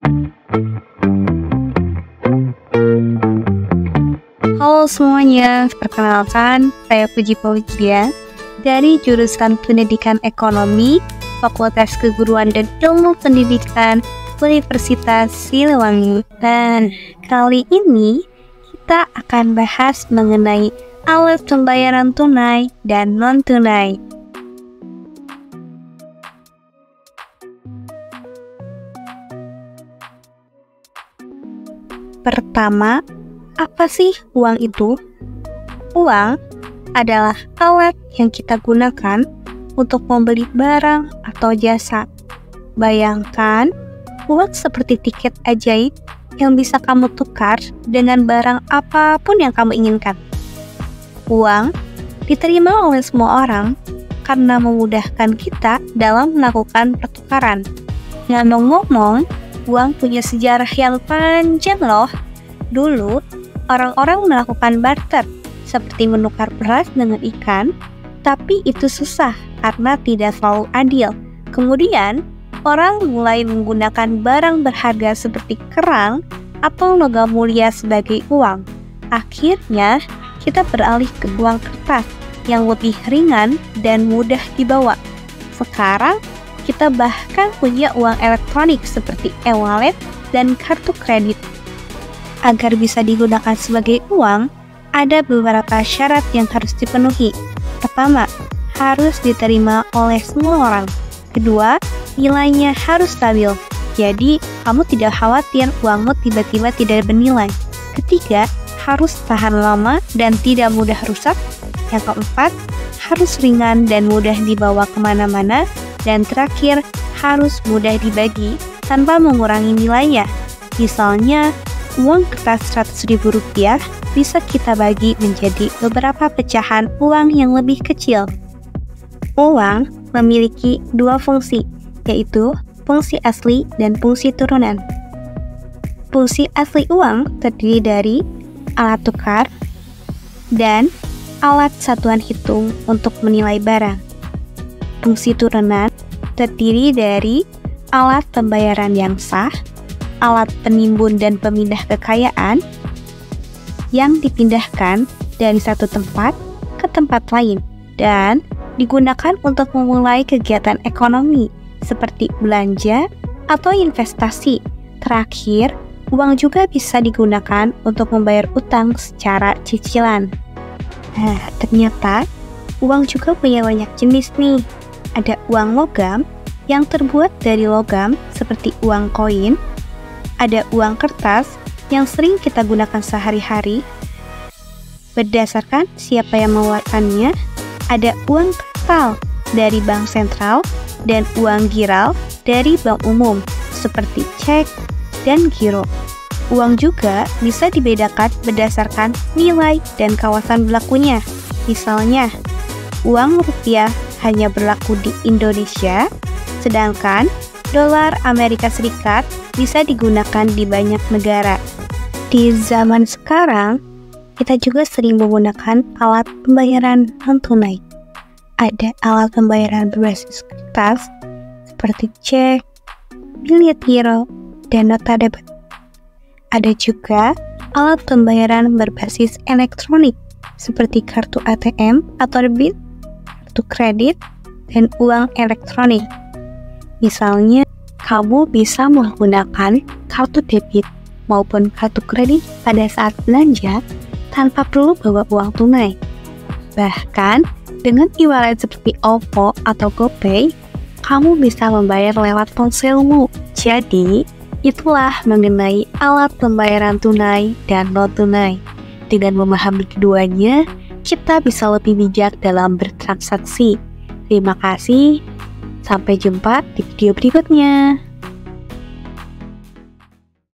Halo semuanya, perkenalkan saya Puji Paulia dari jurusan Pendidikan Ekonomi, Fakultas Keguruan dan Ilmu Pendidikan Universitas Siliwangi. Dan kali ini kita akan bahas mengenai alat pembayaran tunai dan non-tunai. Pertama, apa sih uang itu? Uang adalah alat yang kita gunakan untuk membeli barang atau jasa. Bayangkan, uang seperti tiket ajaib yang bisa kamu tukar dengan barang apapun yang kamu inginkan. Uang diterima oleh semua orang karena memudahkan kita dalam melakukan pertukaran. Ngomong-ngomong, uang punya sejarah yang panjang loh. Dulu, orang-orang melakukan barter, seperti menukar beras dengan ikan, tapi itu susah karena tidak selalu adil. Kemudian, orang mulai menggunakan barang berharga seperti kerang atau logam mulia sebagai uang. Akhirnya, kita beralih ke uang kertas yang lebih ringan dan mudah dibawa. Sekarang, kita bahkan punya uang elektronik seperti e-wallet dan kartu kredit. Agar bisa digunakan sebagai uang, ada beberapa syarat yang harus dipenuhi. Pertama, harus diterima oleh semua orang. Kedua, nilainya harus stabil. Jadi, kamu tidak khawatir uangmu tiba-tiba tidak bernilai. Ketiga, harus tahan lama dan tidak mudah rusak. Yang keempat, harus ringan dan mudah dibawa kemana-mana. Dan terakhir, harus mudah dibagi tanpa mengurangi nilainya. Misalnya, uang kertas Rp100.000 bisa kita bagi menjadi beberapa pecahan uang yang lebih kecil. Uang memiliki dua fungsi, yaitu fungsi asli dan fungsi turunan. Fungsi asli uang terdiri dari alat tukar dan alat satuan hitung untuk menilai barang. Fungsi turunan terdiri dari alat pembayaran yang sah, alat penimbun dan pemindah kekayaan yang dipindahkan dari satu tempat ke tempat lain dan digunakan untuk memulai kegiatan ekonomi seperti belanja atau investasi. Terakhir, uang juga bisa digunakan untuk membayar utang secara cicilan. Nah, ternyata uang juga punya banyak jenis nih. Ada uang logam yang terbuat dari logam seperti uang koin. Ada uang kertas yang sering kita gunakan sehari-hari. Berdasarkan siapa yang mengeluarkannya, ada uang kristal dari bank sentral dan uang giral dari bank umum seperti cek dan giro. Uang juga bisa dibedakan berdasarkan nilai dan kawasan berlakunya. Misalnya, uang rupiah hanya berlaku di Indonesia, sedangkan dolar Amerika Serikat bisa digunakan di banyak negara. Di zaman sekarang, kita juga sering menggunakan alat pembayaran non-tunai. Ada alat pembayaran berbasis kertas seperti cek, bilet giro, dan nota debit. Ada juga alat pembayaran berbasis elektronik seperti kartu ATM atau debit, kartu kredit, dan uang elektronik. Misalnya, kamu bisa menggunakan kartu debit maupun kartu kredit pada saat belanja tanpa perlu bawa uang tunai. Bahkan, dengan e-wallet seperti OVO atau GoPay, kamu bisa membayar lewat ponselmu. Jadi, itulah mengenai alat pembayaran tunai dan non-tunai. Dengan memahami keduanya, kita bisa lebih bijak dalam bertransaksi. Terima kasih. Sampai jumpa di video berikutnya.